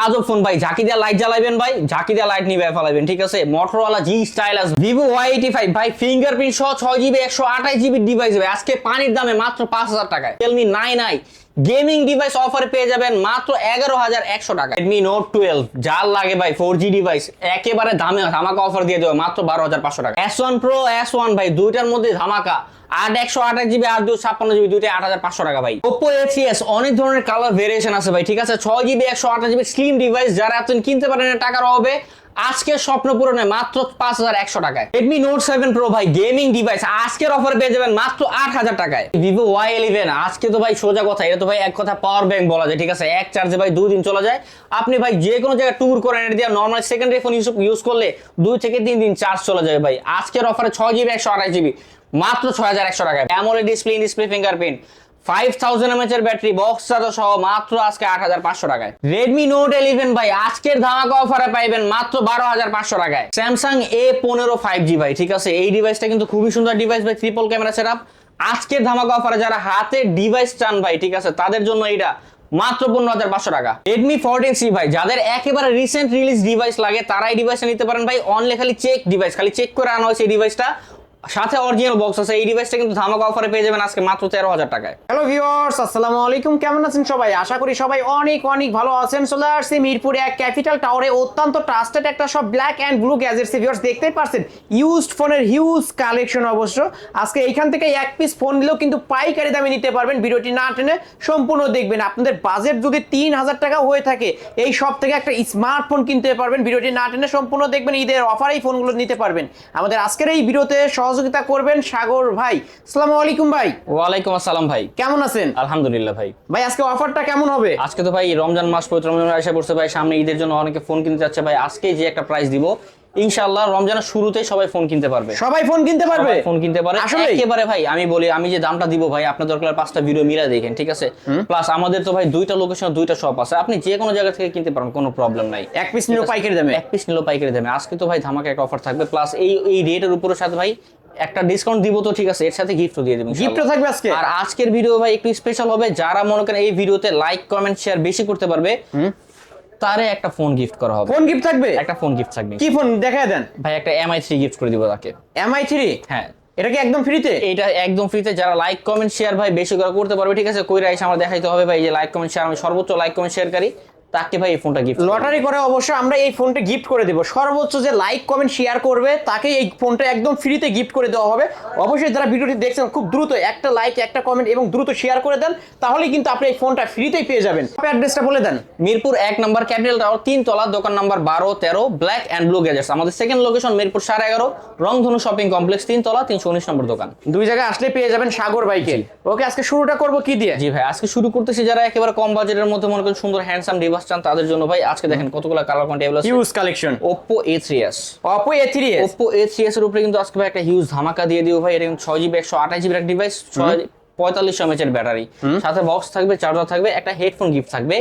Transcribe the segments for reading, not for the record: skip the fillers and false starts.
আজব ফোন ভাই, ঝাঁকি দিয়ে লাইট জ্বালাবেন ভাই, ঝাঁকি দিয়ে লাইট নিবে ফেলাবেন, ঠিক আছে। Motorola G Stylus Vivo Y85 ভাই, ফিঙ্গারপ্রিন্ট সহ 6GB 128GB ডিভাইস ভাই, আজকে পানির দামে মাত্র 5000 টাকায়। Realme 9i গেমিং ডিভাইস অফারে পেয়ে যাবেন মাত্র 11100 টাকা। Redmi Note 12 যার লাগে ভাই 4G ডিভাইস একেবারে দামে ধামাকা অফার দিয়ে দেবো মাত্র 12500 টাকা। S1 Pro S1 ভাই, দুইটার মধ্যে ধামাকা, 128GB আর 256GB, দুইটাই 8500 টাকা ভাই। Oppo A3s অনেক ধরনের কালার ভেরিয়েশন আছে ভাই, ঠিক আছে। 6GB 128GB স্লিম ডিভাইস, যারা এতদিন কিনতে পারেন না টাকার অভাবে, আজকে স্বপ্ন পূরণে মাত্র 5100 টাকায়। Redmi Note 7 Pro ভাই, গেমিং ডিভাইস আজকের অফারে পেয়ে যাবেন মাত্র 8000 টাকায়। Vivo Y11 আজকে তো ভাই সোজা কথা, এটা তো ভাই এক কথা পাওয়ার ব্যাংক বলা যায়, ঠিক আছে। এক চার্জে ভাই 2 দিন চলে যায়। আপনি ভাই যে কোনো জায়গায় ট্যুর করেন, এটা দিয়ে নরমাল সেকেন্ডারি ফোন ইউজ করলে 2 থেকে 3 দিন চার্জ চলে যাবে ভাই। আজকের অফারে 6GB 128GB মাত্র 6100 টাকায়। AMOLED ডিসপ্লে ফিঙ্গারপ্রিন্ট, 5000 mAh এর ব্যাটারি, বক্স চার্জার সহ মাত্র আজকে 8500 টাকায়। Redmi Note 11 ভাই, আজকের ধামাকা অফারে পাইবেন মাত্র 12500 টাকায়। Samsung A15 5G ভাই, ঠিক আছে। এই ডিভাইসটা কিন্তু খুবই সুন্দর ডিভাইস ভাই, ট্রিপল ক্যামেরা সেটআপ। আজকের ধামাকা অফারে যারা হাতে ডিভাইস চান ভাই, ঠিক আছে, তাদের জন্য এটা মাত্র 15500 টাকা। Redmi 14C ভাই, যাদের একেবারে রিসেন্ট রিলিজ ডিভাইস লাগে তারা এই ডিভাইসটা নিতে পারেন ভাই। অনলি খালি চেক ডিভাইস, খালি চেক করে আনা হয়েছে এই ডিভাইসটা, সাথে অরিজিনাল বক্স আছে। এই ডিভাইসটা কিন্তু ধামাকা অফারে পেয়ে যাবেন আজকে মাত্র 13000 টাকায়। হ্যালো ভিউয়ার্স, আসসালামু আলাইকুম। কেমন আছেন সবাই? আশা করি সবাই অনেক অনেক ভালো আছেন। চলে আসছি মিরপুরে এক ক্যাপিটাল টাওয়ারে অত্যন্ত ট্রাস্টেড একটা সব black and Blue Gadgets. Viewers দেখতেই পারছেন ইউজড ফোনের হিউজ কালেকশন। অবশ্য আজকে এইখান থেকে এক পিস ফোন নিলেও কিন্তু পাইকারি দামে নিতে পারবেন। ভিডিওটি না টেনে সম্পূর্ণ দেখবেন। আপনাদের বাজেট যদি 3000 টাকা হয়ে থাকে, এই সব থেকে একটা স্মার্টফোন কিনতে পারবেন। ভিডিওটি না টেনে সম্পূর্ণ দেখবেন, ঈদের অফারে এই ফোনগুলো নিতে পারবেন। আমাদের আজকের এই ভিডিওতে সহযোগিতা করবেন সাগর ভাই। আসসালামু আলাইকুম ভাই। ওয়ালাইকুম আসসালাম ভাই, কেমন আছেন? আলহামদুলিল্লাহ ভাই। ভাই আজকে অফারটা কেমন হবে? আজকে তো ভাই রমজান মাস, পবিত্র রমজান এসে পড়ছে ভাই, সামনে ঈদের জন্য অনেকে ফোন কিনতে যাচ্ছে ভাই। আজকে যে একটা প্রাইস দিব, ইনশাআল্লাহ রমজানের শুরুতেই সবাই ফোন কিনতে পারবে। সবাই ফোন কিনতে পারবে, ফোন কিনতে পারে একেবারে ভাই। আমি বলি, আমি যে দামটা দিব ভাই, আপনার দরকার 5টা ভিডিও মিলা দেখেন, ঠিক আছে। প্লাস আমাদের তো ভাই 2টা লোকেশন, 2টা শপ আছে, আপনি যে কোনো জায়গা থেকে কিনতে পারেন, কোনো প্রবলেম নাই। এক পিস নিলেও পাইকারি দামে, এক পিস নিলেও পাইকারি দামে। আজকে তো ভাই ধামাকা একটা অফার থাকবে, প্লাস এই রেটের উপরে সাথে ভাই একটা ডিসকাউন্ট দিব, তো ঠিক আছে, এর সাথে গিফটও দিয়ে দেবেন। গিফটও থাকবে আজকে। আর আজকের ভিডিও ভাই একটু স্পেশাল হবে, যারা মনে করেন এই ভিডিওতে লাইক কমেন্ট শেয়ার বেশি করতে পারবে, তারে একটা ফোন গিফট করা হবে। ফোন গিফট থাকবে, একটা ফোন গিফট থাকবে। কি ফোন দেখায় দেন ভাই? একটা MI3 গিফট করে দিব তাকে। MI3? হ্যাঁ। এটা কি একদম ফ্রিতে? এটা একদম ফ্রিতে, যারা লাইক কমেন্ট শেয়ার ভাই বেশি করে করতে পারবে, ঠিক আছে। কইরা এসে আমার দেখাইতে হবে ভাই যে লাইক কমেন্ট শেয়ার, আমি সর্বোচ্চ লাইক কমেন্ট শেয়ারকারী, তাকে ভাই এই ফোনটা গিফট। লটারি করে অবশ্য আমরা এই ফোনটা গিফট করে দেব। সর্বোচ্চ যে লাইক কমেন্ট শেয়ার করবে তাকে এই ফোনটা একদম ফ্রিতে গিফট করে দেওয়া হবে। অবশ্যই যারা ভিডিওটি দেখছেন খুব দ্রুত একটা লাইক, একটা কমেন্ট এবং দ্রুত শেয়ার করে দেন, তাহলে কিন্তু আপনি এই ফোনটা ফ্রিতেই পেয়ে যাবেন। আপনার অ্যাড্রেসটা বলে দেন। মিরপুর 1 নম্বর ক্যাপিটাল টাওয়ার 3 তলা, দোকান number 12-13, black and Blue gadgets. আমাদের সেকেন্ড লোকেশন মিরপুর 11.5 রংধনু শপিং কমপ্লেক্স 3 তলা, 319 নম্বর দোকান। দুই জায়গায় আসলে পেয়ে যাবেন সাগর ভাইকে। ওকে, আজকে শুরুটা করব কি দিয়ে? জি ভাই, আজকে শুরু করতেছি, যারা একেবারে কম বাজেটের মধ্যে মনে করেন সুন্দর হ্যান্ডসাম ডিভাইস চান, তাদের জন্য ভাই আজকে দেখেন কতগুলো কালার কোয়ান্টিটি আছে। Huge collection. Oppo A3s। Oppo A3s। Oppo A3s এর উপরে কিন্তু আজকে ভাই একটা হিউজ ধামাকা দিয়ে দিও ভাই। এটা কিন্তু 6GB 128GB এর ডিভাইস, 4500 mAh এর ব্যাটারি, সাথে বক্স থাকবে, চার্জার থাকবে, একটা হেডফোন গিফট থাকবে।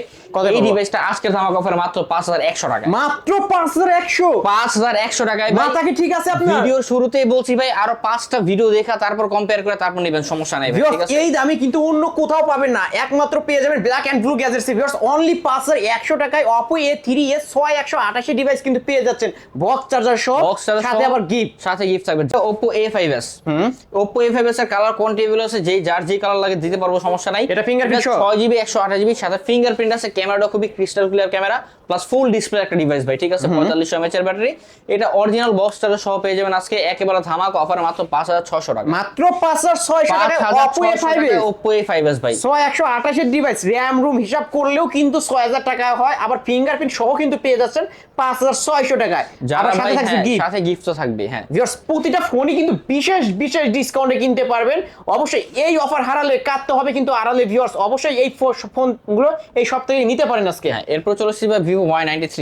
এই ডিভাইসটা আজকের ধামাকা অফারে মাত্র 5100 টাকা। মাত্র 5100? 5100 টাকায়। মাথা কি ঠিক আছে আপনার? ভিডিওর শুরুতেই বলছি ভাই, আরো 5টা ভিডিও দেখা তারপর কম্পেয়ার করে তারপর নেবেন, সমস্যা নাই ভাই, ঠিক আছে। এই দামে কিন্তু অন্য কোথাও পাবেন না, একমাত্র পেয়ে যাবেন Black and Blue Gadgets. Viewers only 5100 টাকায় Oppo A3s 6128 ডিভাইস কিন্তু পেয়ে যাচ্ছেন, বক্স চার্জার সহ, সাথে আবার গিফট, সাথে গিফট থাকবে। Oppo A5s। Oppo A5s এর কালার কোয়ান্টিটি আছে, যার যে কালার লাগে দিতে পারবো, সমস্যা নাই। এটা ফিঙ্গারপ্রিন্ট 6GB 128GB, সাথে ফিঙ্গারপ্রিন্ট আছে, ক্যামেরাটা খুবই crystal clear camera, plus full display একটা ডিভাইস ভাই, ঠিক আছে। 4500 mAh এর ব্যাটারি, এটা অরিজিনাল বক্স চার্জার সহ পেয়ে যাবেন আজকে একেবারে ধামাকা অফারে মাত্র 5600 টাকা। মাত্র 5600 টাকা Oppo A5s। Oppo A5s ভাই 6128 এর ডিভাইস, র‍্যাম রুম হিসাব করলেও কিন্তু 6000 টাকা হয়, আবার ফিঙ্গারপ্রিন্ট সহ কিন্তু পেয়ে যাচ্ছেন 5600 টাকায়। যারা ভাই সাথে গিফটও থাকবে। হ্যাঁ ভিউয়ার্স, প্রতিটা ফোনই কিন্তু বিশেষ বিশেষ ডিসকাউন্টে কিনতে পারবেন। অবশ্যই এই অফার হারালে কাটতে হবে কিন্তু আড়ালে। ভিউয়ার্স অবশ্যই এই ফোনগুলো এই সপ্তাহে নিতে পারেন আজকে। হ্যাঁ, এরপর চলে আসছি ভাই Vivo Y93।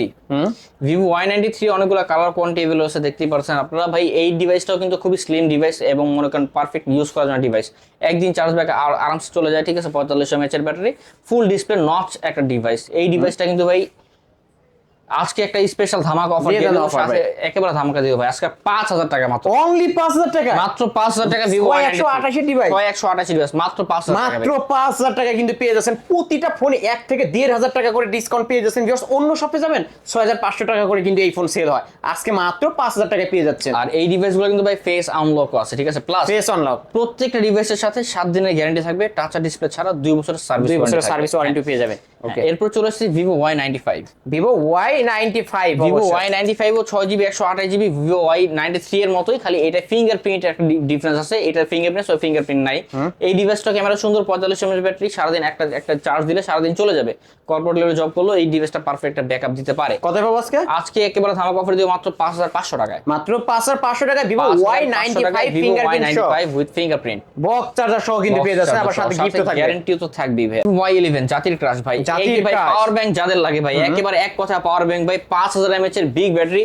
Vivo Y93 অনেকগুলো কালার কোয়ান্টিটি আছে, দেখতেই পারছেন আপনারা ভাই। এই ডিভাইসটাও কিন্তু খুবই স্লিম ডিভাইস এবং মনে করেন পারফেক্ট ইউজ করার জন্য ডিভাইস। একদিন চার্জ ব্যাক আরামসে চলে যায়, ঠিক আছে। 4500 mAh এর ব্যাটারি, ফুল ডিসপ্লে নচ একটা ডিভাইস। এই ডিভাইসটা কিন্তু ভাই আজকে একটা স্পেশাল ধামাকা অফার দিয়ে দিয়ে দেন দেবো, offer সাথে একেবারে ধামাকা দিয়ে দেবো ভাই। আজকে 5000 টাকা মাত্র, অনলি 5000 টাকা, মাত্র 5000 টাকা ভিভো 128 ডিভাইস, 128 ডিভাইস মাত্র 5000 টাকা মাত্র 5000 টাকা কিন্তু পেয়ে যাচ্ছেন। প্রতিটা ফোনে 1 থেকে 1500 টাকা করে ডিসকাউন্ট পেয়ে যাচ্ছেন। ভিউয়ার্স অন্য শপে যাবেন 6500 টাকা করে কিন্তু এই ফোন সেল হয়, আজকে মাত্র 5000 টাকায় পেয়ে যাচ্ছেন। আর এই ডিভাইসগুলো কিন্তু ভাই ফেস আনলকও আছে, ঠিক আছে? প্লাস ফেস আনলক, প্রত্যেকটা ডিভাইসের সাথে 7 দিনের গ্যারান্টি থাকবে, টাচ আর ডিসপ্লে ছাড়া 2 বছরের সার্ভিস 2 বছরের সার্ভিস ওয়ারেন্টি পেয়ে যাবেন। ওকে, এরপর চলে আসছে Vivo Y95। Vivo Y95, Vivo Y95 ও 6GB 128GB ভিভো Y93 এর মতোই, খালি এটা ফিঙ্গারপ্রিন্ট একটা ডিফারেন্স আছে, এটা ফিঙ্গারপ্রিন্ট ওই ফিঙ্গারপ্রিন্ট নাই। এই ডিভাইসটা ক্যামেরা সুন্দর, 45 mAh ব্যাটারি, সারাদিন একটা চার্জ দিলে সারাদিন চলে যাবে। কর্পোরেট লেভেলে জব করলো এই ডিভাইসটা পারফেক্ট একটা ব্যাকআপ দিতে পারে। কত পাবো আজকে? আজকে একেবারে ধামাকা অফার দিও মাত্র 5500 টাকায়, মাত্র 5500 টাকা ভিভো Y95 ফিঙ্গারপ্রিন্ট সহ, Y95 with fingerprint box charger সহ কিন্তু পেয়ে যাচ্ছেন, আবার সাথে গিফটও থাকবে, গ্যারান্টিও তো থাকবেই ভাই। Y11 জাতির ক্রাশ ভাই, এই ভাই পাওয়ার ব্যাংক যাদের লাগে ভাই, একেবারে এক কথা পাওয়ার ব্যাংক ভাই, 5000 mAh এর বিগ ব্যাটারি,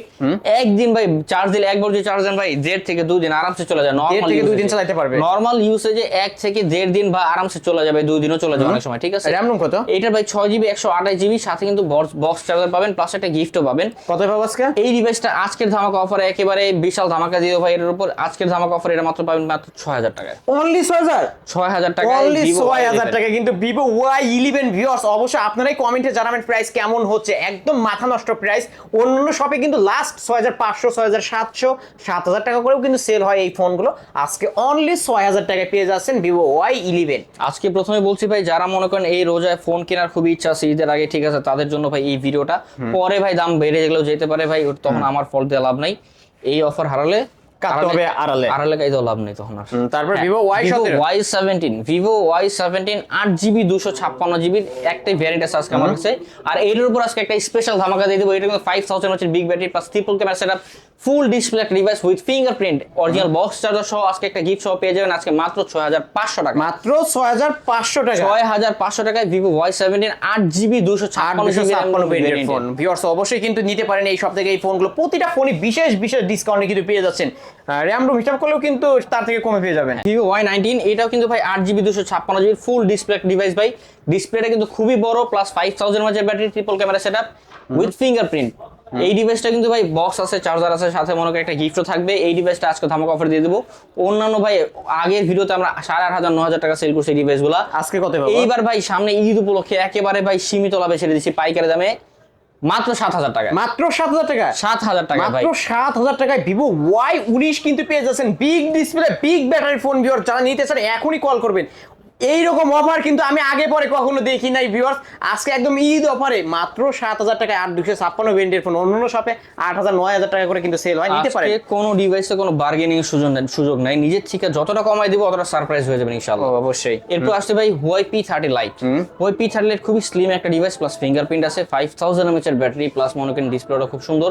একদিন ভাই চার্জ দিলে, একবার যদি চার্জ দেন ভাই 1.5 থেকে 2 দিন আরামসে চলে যায়। নরমাল থেকে 2 দিন চালাতে পারবে, নরমাল ইউসেজে 1 থেকে 1.5 দিন বা আরামসে চলে যাবে, 2 দিনও চলে যাবে অনেক সময়, ঠিক আছে? র‍্যাম রুম কত? এটা ভাই 6GB 128GB, সাথে কিন্তু বক্স চার্জার পাবেন, প্লাস একটা গিফটও পাবেন। কত পাবো আজকে? এই ডিভাইসটা আজকের ধামাকা অফারে একেবারে বিশাল ধামাকা দিও ভাই। এর উপর আজকের ধামাকা অফার এটা মাত্র পাবেন মাত্র 6000 টাকায়, অনলি 6000 টাকা, অনলি 6000 টাকা কিন্তু ভিভো Y11। ভিউয়ার্স অবশ্যই আপনারাই কমেন্টে জানাবেন প্রাইস কেমন হচ্ছে, একদম মাথা নষ্ট প্রাইস। অন্য শপে কিন্তু লাস্ট 6500, 6700, 7000 টাকা করেও কিন্তু সেল হয় এই ফোনগুলো, আজকে অনলি 6000 টাকায় পেয়ে যাচ্ছেন ভিভো Y11। আজকে প্রথমে বলছি ভাই, যারা মনে করেন এই রোজায় ফোন কেনার খুবই ইচ্ছা আছে ঈদের আগে, ঠিক আছে, তাদের জন্য ভাই এই ভিডিওটা। পরে ভাই দাম বেড়ে গেলেও যেতে পারে ভাই, তখন আমার ফল দিয়ে লাভ নাই। এই অফার হারালে কাটতে হবে আড়ালে গাইতেও লাভ নেই তখন আর। তারপর Vivo Y17, Vivo Y17 8GB 256GB একটাই ভ্যারিয়েন্ট আছে আজকে আমার কাছে। আর এর উপর আজকে একটা স্পেশাল ধামাকা দিয়ে দেবো। এটা কিন্তু 5000 mAh big battery plus triple camera setup, full display device with fingerprint, original box charger সহ আজকে একটা গিফট সহ পেয়ে যাবেন আজকে মাত্র 6500 টাকা, মাত্র 6500 টাকা, 6500 টাকায় Vivo Y17 8GB 256GB phone. Viewers অবশ্যই কিন্তু নিতে পারেন এই সব থেকে এই ফোনগুলো, প্রতিটা ফোনই বিশেষ ডিসকাউন্টে কিন্তু পেয়ে যাচ্ছেন। র‍্যাম রুম হিসাব করলেও কিন্তু তার থেকে কমে পেয়ে যাবেন। ভিভো Y19 এটাও কিন্তু ভাই 8GB 256GB full display device ভাই, ডিসপ্লেটা কিন্তু খুবই বড়, plus 5000 mAh battery, triple camera setup with fingerprint. এই ডিভাইসটা কিন্তু ভাই বক্স আছে, চার্জার আছে, সাথে মনে করেন একটা গিফটও থাকবে। এই ডিভাইসটা আজকে ধামাকা অফার দিয়ে দেবো। অন্যান্য ভাই আগের ভিডিওতে আমরা 8500 9000 টাকা সেল করছি এই ডিভাইসগুলো, আজকে কত পাবো? এইবার ভাই সামনে ঈদ উপলক্ষে একেবারে ভাই সীমিত লাভে ছেড়ে দিচ্ছি পাইকারি দামে মাত্র 7000 টাকা, মাত্র 7000 টাকা, 7000 টাকা ভাই, মাত্র 7000 টাকায় ভিভো Y19 কিন্তু পেয়ে যাচ্ছেন। Big display big battery phone. Viewer যারা নিতে চান এখনই কল করবেন। এইরকম অফার কিন্তু আমি আগে পরে কখনো দেখি নাই ভিউয়ার্স, আজকে একদম ঈদ অফারে মাত্র 7000 টাকায় 8256 ভেরিয়েন্টের ফোন। অন্য শপে 8000 9000 টাকা করে কিন্তু সেল হয়, নিতে পারেন। আজকে কোনো ডিভাইসে কোনো বার্গেনিং এর সুযোগ নাই, নিজের থেকে যতটা কমাই দিব অতটা সারপ্রাইজ হয়ে যাবেন ইনশাআল্লাহ। অবশ্যই। এরপর আসছে ভাই P30 Lite। P30 Lite খুবই স্লিম একটা ডিভাইস, প্লাস ফিঙ্গারপ্রিন্ট আছে, 5000 mAh এর ব্যাটারি, প্লাস মনে করেন ডিসপ্লেটা খুব সুন্দর,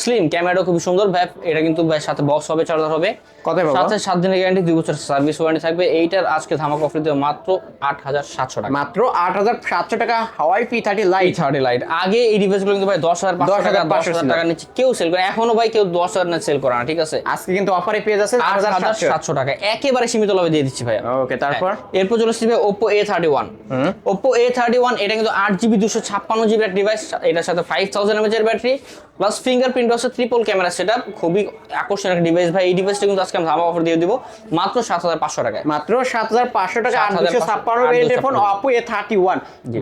স্লিম ক্যামেরাটা খুব সুন্দর ভাই। এটা কিন্তু ভাই সাথে বক্স হবে, চার্জার হবে, কত পাবো? সাথে 7 দিনের গ্যারান্টি, 2 বছর সার্ভিস ওয়ারেন্টি থাকবে। এইটার আজকে ধামাকা অফার দেব মাত্র 8700 টাকা, মাত্র 8700 টাকা P30 Lite। আগে এই ডিভাইসগুলো কিন্তু ভাই 10500 টাকা নিচে কেউ সেল করে, এখনো ভাই কেউ 10000 না সেল করে না, ঠিক আছে? আজকে কিন্তু অফারে পেয়ে যাচ্ছেন 8700 টাকা, একেবারে সীমিত লাভে দিয়ে দিচ্ছি ভাই। ওকে, তারপর এরপর চলে আসছে Oppo A31। Oppo A31 এটা কিন্তু 8GB 256GB একটা ডিভাইস, এটার সাথে 5000 mAh এর ব্যাটারি, প্লাস ফিঙ্গারপ্রিন্ট আছে, ট্রিপল ক্যামেরা সেটআপ, খুবই আকর্ষণীয় একটা ডিভাইস ভাই। এই ডিভাইসটা কিন্তু আজকে আমি ধামাকা অফার দিয়ে দিব মাত্র 7500 টাকায়, মাত্র 7500 টাকা 8256 ভেরিয়েন্টের ফোন Oppo A31।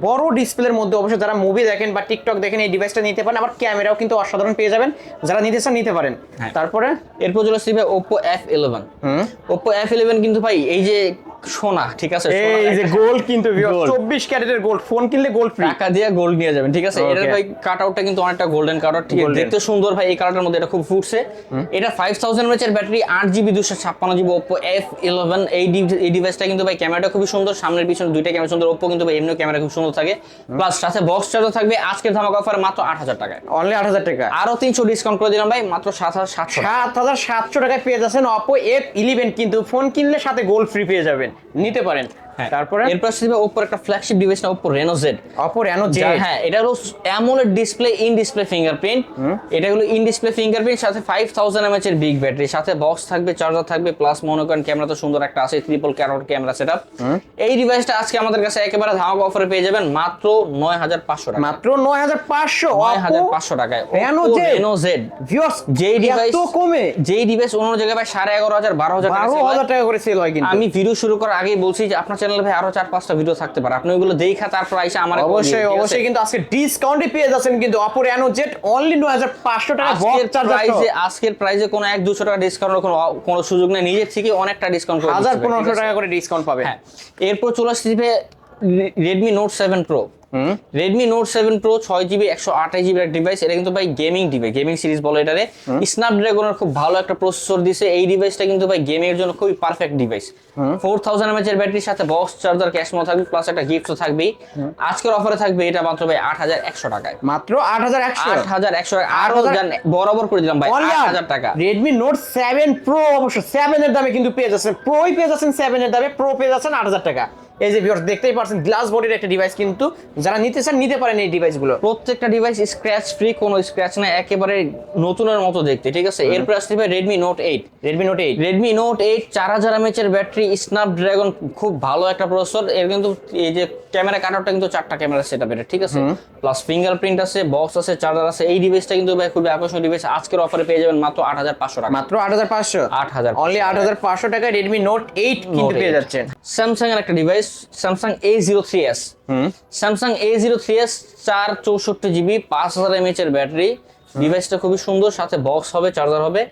বড় ডিসপ্লের মধ্যে অবশ্যই যারা মুভি দেখেন বা টিকটক দেখেন এই ডিভাইসটা নিতে পারেন, আবার ক্যামেরাও কিন্তু অসাধারণ পেয়ে যাবেন, যারা নিতে চান নিতে পারেন। তারপরে এরপর চলে আসছে ভাই Oppo F11। Oppo F11 কিন্তু ভাই এই যে সোনা, ঠিক আছে, এই যে গোল্ড কিন্তু 24 ক্যারেটের গোল্ড, ফোন কিনলে গোল্ড ফ্রি, টাকা দিয়ে গোল্ড নিয়ে যাবেন, ঠিক আছে? এটার ভাই কাটআউটটা কিন্তু অনেকটা গোল্ডেন কাটআউট, ঠিক আছে, দেখতে সুন্দর ভাই। এই কালারটার মধ্যে এটা খুব ফুটছে। এটা 5000 mAh এর battery, 8GB 256GB Oppo F11। এই ডিভাইসটা কিন্তু ভাই ক্যামেরাটা খুবই সুন্দর, সামনের পিছনে দুইটা ক্যামেরা সুন্দর। Oppo কিন্তু ভাই এমনিও ক্যামেরা খুব সুন্দর থাকে, প্লাস সাথে বক্স চার্জার থাকবে। আজকের ধামাকা অফার মাত্র 8000 টাকায়, অনলি 8000 টাকা, আরো 300 ডিসকাউন্ট করে দিলাম ভাই, মাত্র 7700 টাকায় পেয়ে যাচ্ছেন Oppo F11। কিন্তু ফোন কিনলে সাথে গোল্ড ফ্রি পেয়ে যাবেন, নিতে পারেন। তারপরে এরপর আসছে Oppo একটা ফ্ল্যাগশিপ ডিভাইস না Oppo Reno Z। Oppo Reno Z, হ্যাঁ, এটা হলো AMOLED display, in display fingerprint. এটা হলো ইন ডিসপ্লে ফিঙ্গারপ্রিন্ট, সাথে 5000 mAh এর বিগ ব্যাটারি, সাথে বক্স থাকবে, চার্জার থাকবে, প্লাস মনে করেন ক্যামেরা তো সুন্দর একটা আছে, ট্রিপল ক্যামেরা সেটআপ। এই ডিভাইসটা আজকে আমাদের কাছে একেবারে ধামাকা অফারে পেয়ে যাবেন মাত্র 9500 টাকা। মাত্র 9500, 9500 টাকায় Reno Z। Reno Z। Viewers, যেই ডিভাইস এত কমে, যেই ডিভাইস অন্য জায়গায় ভাই 11500 12000 টাকা sale হয়। 12000 টাকা করে সেল হয় কিন্তু। আমি ভিডিও শুরু করার আগেই বলছি যে আপনার চ্যানেলে ভাই আরো 4-5টা ভিডিও থাকতে পারে, আপনি ওইগুলো দেখা তারপর আইসা আমার অবশ্যই কিন্তু আজকে ডিসকাউন্টে পেয়ে যাচ্ছেন কিন্তু Oppo Reno Z অনলি 9500 টাকা বক্স আজকের চার্জার। আজকের প্রাইসে কোনো 1-200 টাকা ডিসকাউন্টের কোনো সুযোগ নেই, নিজের থেকে অনেকটা ডিসকাউন্ট করে 1500 টাকা করে ডিসকাউন্ট পাবেন। হ্যাঁ, এরপর চলে আসছে Redmi Note 7 Pro। Redmi Note 7 Pro 6GB 128GB এর ডিভাইস। এটা কিন্তু ভাই গেমিং ডিভাইস, গেমিং সিরিজ বলে এটারে। স্ন্যাপড্রাগনের খুব ভালো একটা প্রসেসর দিছে এই ডিভাইসটা, কিন্তু ভাই গেমিং এর জন্য খুবই পারফেক্ট ডিভাইস। 4000 mAh এর ব্যাটারির সাথে বক্স চার্জার, ক্যাশ মেমো থাকবে, প্লাস একটা গিফটও থাকবেই। আজকের অফারে থাকবে এটা মাত্র ভাই 8100 টাকায়। মাত্র 8100 8100 টাকা। আরো বরাবর করে দিলাম ভাই 8000 টাকা। Redmi Note 7 Pro, অবশ্য 7 এর দামে কিন্তু পেয়ে যাচ্ছেন, প্রোই পেয়ে যাচ্ছেন 7 এর দামে, প্রো পেয়ে যাচ্ছেন 8000 টাকা। এই যে ভিউয়ার্স দেখতেই পাচ্ছেন গ্লাস বডির একটা ডিভাইস, কিন্তু যারা নিতে চান নিতে পারেন এই ডিভাইসগুলো। প্রত্যেকটা ডিভাইস স্ক্র্যাচ ফ্রি, কোনো স্ক্র্যাচ না, একেবারে নতুনের মতো দেখতে, ঠিক আছে। এরপর আসছে ভাই Redmi Note 8। Redmi Note 8 4000 mAh এর ব্যাটারি, স্ন্যাপড্রাগন খুব ভালো একটা প্রসেসর। এর কিন্তু এই যে ক্যামেরা কাটারটা কিন্তু 4টা ক্যামেরা সেটআপ এটা, ঠিক আছে, প্লাস ফিঙ্গারপ্রিন্ট আছে, বক্স আছে, চার্জার আছে। এই ডিভাইসটা কিন্তু ভাই খুবই আকর্ষণীয় ডিভাইস। আজকের অফারে পেয়ে যাবেন মাত্র 8500 টাকা। মাত্র 8500, 8000, অনলি 8500 টাকায় Redmi Note 8 কিন্তু পেয়ে যাচ্ছেন। স্যামসাং এর একটা device, Samsung A03s। Samsung A03s 464GB 5000 mAh এর ব্যাটারি। ডিভাইসটা খুবই সুন্দর, সাথে বক্স হবে, চার্জার হবে,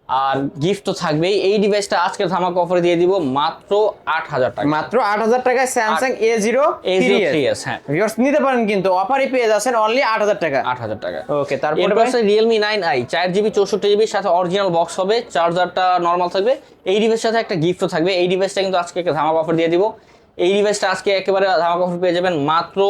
আর গিফট তো থাকবেই। এই ডিভাইসটা আজকে ধামাকা অফারে দিয়ে দিব মাত্র 8000 টাকা। মাত্র 8000 টাকায় Samsung A03s। হ্যাঁ, ভিউয়ার্স নিতে পারেন কিন্তু অফারে পেয়ে যাচ্ছেন অনলি 8000 টাকা। 8000 টাকা। ওকে, তারপরে এরপর আছে Realme 9i 4GB 64GB সাথে অরিজিনাল বক্স হবে, চার্জারটা নরমাল থাকবে। এই ডিভাইসের সাথে একটা গিফটও থাকবে। এই ডিভাইসটা কিন্তু আজকে একটা ধামাকা অফার দিয়ে দিব। এই ডিভাইসটা আজকে একেবারে ধামাকা অফার পেয়ে যাবেন মাত্র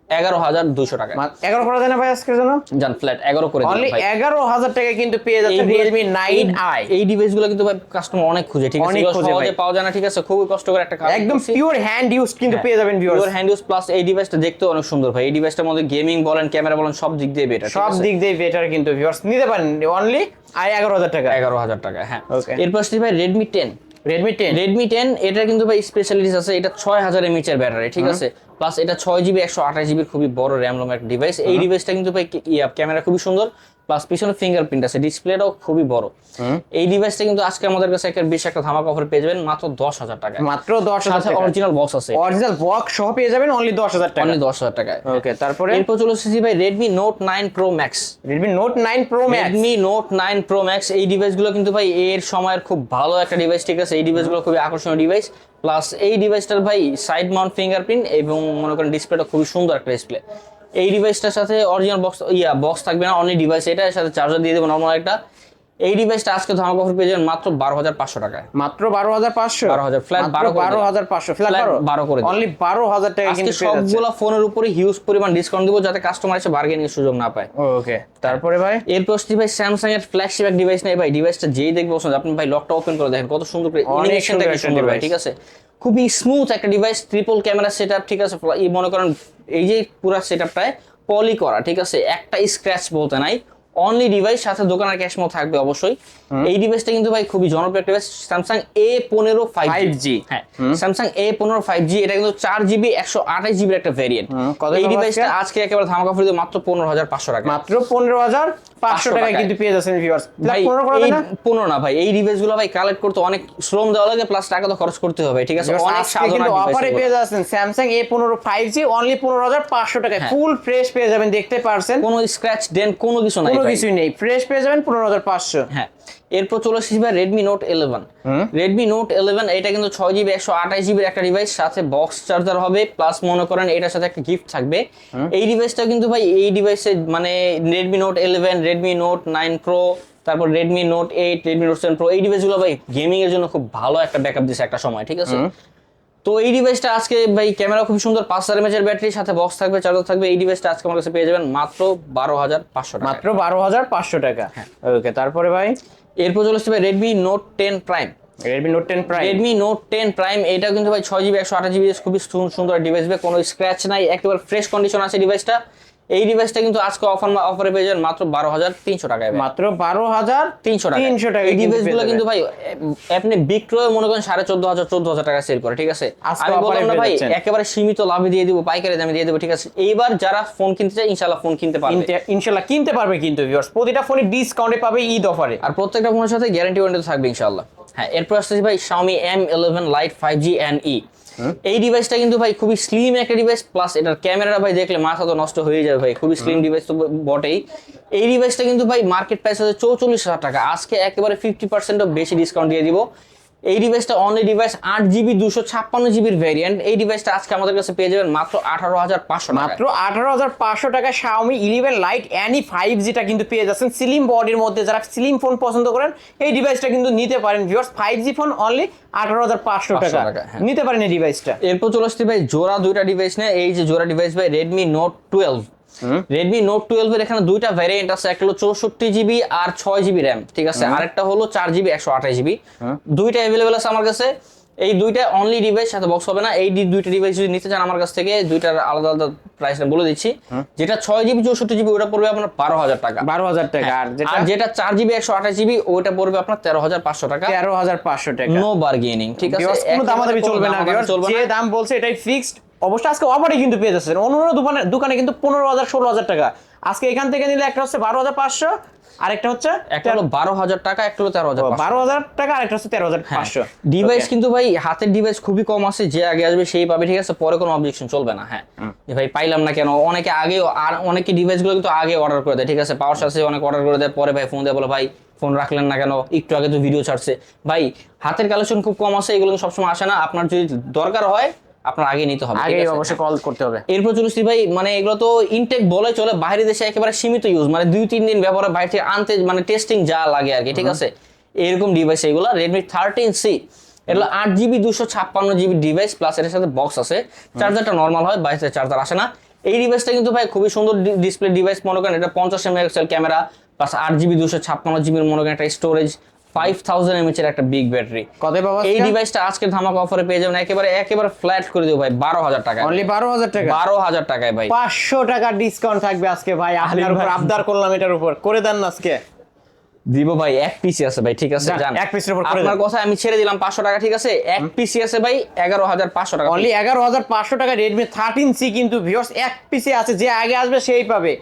11200 টাকা। 11 করে দেন ভাই আজকের জন্য, জান ফ্ল্যাট 11 করে দিন অনলি ভাই। 11000 টাকা কিন্তু পেয়ে যাচ্ছেন Realme 9i। এই ডিভাইসগুলো কিন্তু ভাই কাস্টমার অনেক খুঁজে, ঠিক আছে, এগুলো সহজে পাওয়া যায় না, ঠিক আছে, খুবই কষ্ট করে একটা কাজ, একদম পিওর হ্যান্ড ইউজ কিন্তু পেয়ে যাবেন viewers. Pure hand use, plus এই ডিভাইসটা দেখতে অনেক সুন্দর ভাই। এই ডিভাইসটার মধ্যে গেমিং বলেন, ক্যামেরা বলেন, সব দিক দিয়ে বেটার, সব দিক দিয়ে বেটার কিন্তু ভিউয়ার্স নিতে পারেন অনলি 11000 টাকা। 11000 টাকা। হ্যাঁ, ওকে। এরপর আসছে ভাই Redmi 10। Redmi 10 এটা কিন্তু ভাই স্পেশালিটিস আছে, এটা 6000 mAh এর ব্যাটারি, ঠিক আছে, প্লাস এটা 6GB 128GB খুবই বড় র্যাম রোম একটা ডিভাইস। এই ডিভাইসটা কিন্তু ভাই ক্যামেরা খুবই সুন্দর, প্লাস পিছনে ফিঙ্গারপ্রিন্ট আছে, ডিসপ্লেটাও খুবই বড়। এই ডিভাইসটা কিন্তু আজকে আমাদের কাছে একটা বেশ একটা ধামাকা অফার পেয়ে যাবেন মাত্র 10000 টাকা। মাত্র 10000 টাকা। অরিজিনাল বক্স আছে, অরিজিনাল বক্স সহ পেয়ে যাবেন অনলি 10000 টাকা। অনলি 10000 টাকায়। ওকে, তারপরে এরপর চলে এসেছি ভাই Redmi Note 9 Pro Max। Redmi Note 9 Pro Max। Redmi Note 9 Pro Max এই ডিভাইসগুলো কিন্তু ভাই এর সময়ের খুব ভালো একটা ডিভাইস, ঠিক আছে। এই ডিভাইসগুলো খুবই আকর্ষণীয় ডিভাইস, প্লাস এই ডিভাইসটার ভাই সাইড মাউন্ট ফিঙ্গারপ্রিন্ট এবং মনে করেন ডিসপ্লেটা খুবই সুন্দর একটা ডিসপ্লে। এই ডিভাইসটার সাথে অরিজিনাল বক্স থাকবে না, অনলি ডিভাইস, এটা এর সাথে চার্জার দিয়ে দেবো নরমাল একটা। এই ডিভাইসটা আজকে ধামাকা অফার পেয়ে যাবেন মাত্র 12500 টাকায়। মাত্র 12500, 12000 ফ্ল্যাট 12500 ফ্ল্যাট 12 করে অনলি 12000 টাকা কিন্তু পেয়ে যাচ্ছে। সবগুলা ফোনের উপরে হিউজ পরিমাণ ডিসকাউন্ট দিব, যাতে কাস্টমার এসে বার্গেনিং এর সুযোগ না পায়। ওকে, তারপরে ভাই এরপর আসছে ভাই স্যামসাং এর ফ্ল্যাগশিপ এক ডিভাইস নেই ভাই। ডিভাইসটা যেই দেখবে পছন্দ, আপনি ভাই লকটা ওপেন করে দেখেন কত সুন্দর করে অ্যানিমেশনটা কি সুন্দর ভাই, ঠিক আছে, খুবই স্মুথ একটা ডিভাইস, ট্রিপল ক্যামেরা সেটআপ, ঠিক আছে। এই মনে করেন এই যে পুরো সেটআপটায় পলি করা, ঠিক আছে, একটা স্ক্র্যাচ বলতে নাই, অনলি ডিভাইস, সাথে দোকানের ক্যাশ মেমো থাকবে অবশ্যই। এই ডিভাইসটা কিন্তু ভাই খুবই জনপ্রিয় ডিভাইস, স্যামসাং A15 5G। হ্যাঁ, স্যামসাং A15 5G, এটা কিন্তু 4GB 128GB একটা ভেরিয়েন্ট। এই ডিভাইসটা আজকে একেবারে ধামাকা অফার দিয়ে মাত্র 15500 টাকা। মাত্র 15500 টাকা কিন্তু পেয়ে যাচ্ছেন ভিউয়ার্স। ভাই 15 না ভাই, এই ডিভাইসগুলো ভাই কালেক্ট করতে অনেক শ্রম দেওয়া লাগে, প্লাস টাকা তো খরচ করতে হবে, ঠিক আছে, অনেক সাধারণ অফারে পেয়ে যাচ্ছেন স্যামসাং A15 5G অনলি 15500 টাকায়। ফুল ফ্রেশ পেয়ে যাবেন, দেখতে পারছেন কোনো স্ক্র্যাচ ডেন্ট কোনো কিছু নাই, কোনো কিছুই নেই, ফ্রেশ পেয়ে যাবেন 15500। হ্যাঁ, এরপর চলে আসছি ভাই Redmi Note 11। Redmi Note 11 এটা কিন্তু 6GB 128GB একটা ডিভাইস, সাথে বক্স চার্জার হবে, প্লাস মনে করেন এটার সাথে একটা গিফট থাকবে। এই ডিভাইসটা কিন্তু ভাই এই ডিভাইসে মানে Redmi Note 11, Redmi Note 9 Pro, তারপর Redmi Note 8, Redmi Note 7 Pro, এই ডিভাইসগুলো ভাই গেমিং এর জন্য খুব ভালো একটা ব্যাকআপ দিছে একটা সময়, ঠিক আছে। তো এই ডিভাইসটা আজকে ভাই ক্যামেরা খুব সুন্দর, 5000 mAh এর ব্যাটারি, সাথে বক্স থাকবে, চার্জার থাকবে। এই ডিভাইসটা আজকে আমার কাছে পেয়ে যাবেন মাত্র 12500 টাকা। মাত্র 12500 টাকা। ওকে, তারপরে ভাই এরপর চলে আসছে ভাই Redmi Note 10 Prime। Redmi Note 10 Prime। Redmi Note 10 Prime এটা কিন্তু ভাই 6GB 128GB খুবই সুন্দর ডিভাইস ভাই, কোনো স্ক্র্যাচ নাই, একেবারে ফ্রেশ কন্ডিশন আছে ডিভাইসটা। এই ডিভাইসটা কিন্তু আজকে অফারে পেয়ে যাবেন মাত্র 12,300 টাকায় ভাই। মাত্র 12,300 টাকা। এই ডিভাইসগুলো কিন্তু ভাই আপনি বিক্রয় মনে করেন 14,500 টাকা সেল করে, ঠিক আছে। আজকে আমি বললাম না offer এ ভাই পেয়ে যাচ্ছেন। একেবারে সীমিত লাভে দিয়ে দিব, পাইকারি দামে দিয়ে দেব, ঠিক আছে। এইবার যারা ফোন কিনতে চায় ইনশাআল্লাহ ফোন কিনতে পারবে, ইনশাআল্লাহ কিনতে পারবে কিন্তু ভিউয়ার্স, প্রতিটা ফোনে ডিসকাউন্টে পাবে ঈদ অফারে। আর প্রত্যেকটা ফোনের সাথে গ্যারান্টি ওয়ারেন্টি থাকবে ইনশাআল্লাহ। হ্যাঁ, এরপর আসতেছি ভাই Xiaomi Mi 11 Lite 5G NE। এই ডিভাইসটা কিন্তু ভাই খুবই স্লিম একটা ডিভাইস, প্লাস এটার ক্যামেরাটা ভাই দেখলে মাথা তো নষ্ট হয়ে যাবে ভাই, খুবই স্লিম ডিভাইস তো বটেই। এই ডিভাইসটা কিন্তু ভাই মার্কেট প্রাইস আছে 44,000 টাকা, আজকে একেবারে 50% বেশি ডিসকাউন্ট দিয়ে দিব। এই ডিভাইসটা only device 8GB 256GB variant. এই ডিভাইসটা আজকে আমাদের কাছে পেয়ে যাবেন মাত্র 18,500 টাকা। মাত্র 18,500 টাকা Xiaomi 11 Lite NE 5G টা কিন্তু পেয়ে যাচ্ছেন স্লিম বডির মধ্যে। যারা স্লিম ফোন পছন্দ করেন এই ডিভাইসটা কিন্তু নিতে পারেন ভিউয়ার্স। 5G ফোন অনলি 18,500 টাকা হ্যাঁ। নিতে পারেন এই ডিভাইসটা। এরপর চলে আসছি ভাই জোড়া দুইটা ডিভাইস নিয়ে। এই যে জোড়া ডিভাইস ভাই Redmi Note 12। Redmi Note 12 এর এখানে দুইটা ভ্যারিয়েন্ট আছে, একটা হলো 64GB আর 6GB RAM, ঠিক আছে। আরেকটা হলো 4GB 128GB। দুইটা अवेलेबल আছে আমার কাছে। এই দুইটা অনলি ডিভাইস, সাথে বক্স হবে না। এই দুইটা ডিভাইস যদি নিতে চান আমার কাছ থেকে, দুইটার আলাদা আলাদা প্রাইস বলে দিচ্ছি। যেটা 6GB 64GB ওটা পড়বে আপনার 12,000 টাকা। 12,000 টাকা। আর যেটা 4GB 128GB ওটা পড়বে আপনার 13,500 টাকা। 13,500 টাকা। নো বার্গেনিং, ঠিক আছে। ভিউয়ার্স কোনো দামাদামি চলবে না ভিউয়ার্স, যে দাম বলছে এটাই ফিক্সড। অবশ্যই আজকে অফারে কিন্তু পেয়ে যাচ্ছেন। অন্য দোকানে কিন্তু 15,000 16,000 টাকা, আজকে এখান থেকে নিলে একটা হচ্ছে 12,500, আরেকটা হচ্ছে একটা হলো 12,000 টাকা, একটা হলো 13,500। 12,000 টাকা, আরেকটা হচ্ছে 13,500। ডিভাইস কিন্তু ভাই হাতের ডিভাইস খুবই কম আছে, যে আগে আসবে সেই পাবে, ঠিক আছে। পরে কোনো অবজেকশন চলবে না। হ্যাঁ, যে ভাই পাইলাম না কেন, অনেকে আগে, আর অনেকে ডিভাইসগুলো কিন্তু আগে অর্ডার করে দেয়, ঠিক আছে। পাওয়ার সাথে অনেক অর্ডার করে দেয়, পরে ভাই ফোন দেয় বলে ভাই ফোন রাখলেন না কেন, একটু আগে তো ভিডিও ছাড়ছে। ভাই হাতের কালেকশন খুব কম আছে, এগুলো সবসময় আসে না। আপনার যদি দরকার হয় আপনার আগে নিতে হবে, আগে অবশ্যই কল করতে হবে। এরপর চলছি ভাই, মানে এগুলো তো ইনটেক বলে চলে, বাইরে দেশে একেবারে সীমিত ইউজ, মানে 2-3 দিন ব্যবহারে বাইরে থেকে আনতে, মানে টেস্টিং যা লাগে আর কি, ঠিক আছে। এরকম ডিভাইস এগুলো Redmi 13C। এটা 8GB 256GB ডিভাইস, প্লাস এর সাথে বক্স আছে। চার্জারটা নরমাল হয়, বাইরে চার্জার আসে না। এই ডিভাইসটা কিন্তু ভাই খুবই সুন্দর ডিসপ্লে ডিভাইস, মনে করেন এটা 50 megapixel camera, plus 8GB 256GB মনে করেন একটা স্টোরেজ, 5000 mAh এর একটা বিগ ব্যাটারি। কত পাবো এই ডিভাইসটা আজকে ধামাকা অফারে পেয়ে যাবেন একেবারে ফ্ল্যাট করে দেব ভাই 12,000 টাকা। অনলি 12,000 টাকা। 12,000 টাকায় ভাই 500 টাকা ডিসকাউন্ট থাকবে আজকে ভাই। আপনার উপর আবদার করলাম, এটার উপর করে দেন না আজকে। দিব ভাই, এক পিসি আছে ভাই, ঠিক আছে। জান এক পিসের উপর করে আপনার দেন। কথা আমি ছেড়ে দিলাম 500 টাকা, ঠিক আছে। এক পিসি আছে ভাই 11,500 টাকা। অনলি 11,500 টাকা Redmi 13C কিন্তু ভিউয়ার্স এক পিসে আছে, যে আগে আসবে সেই পাবে।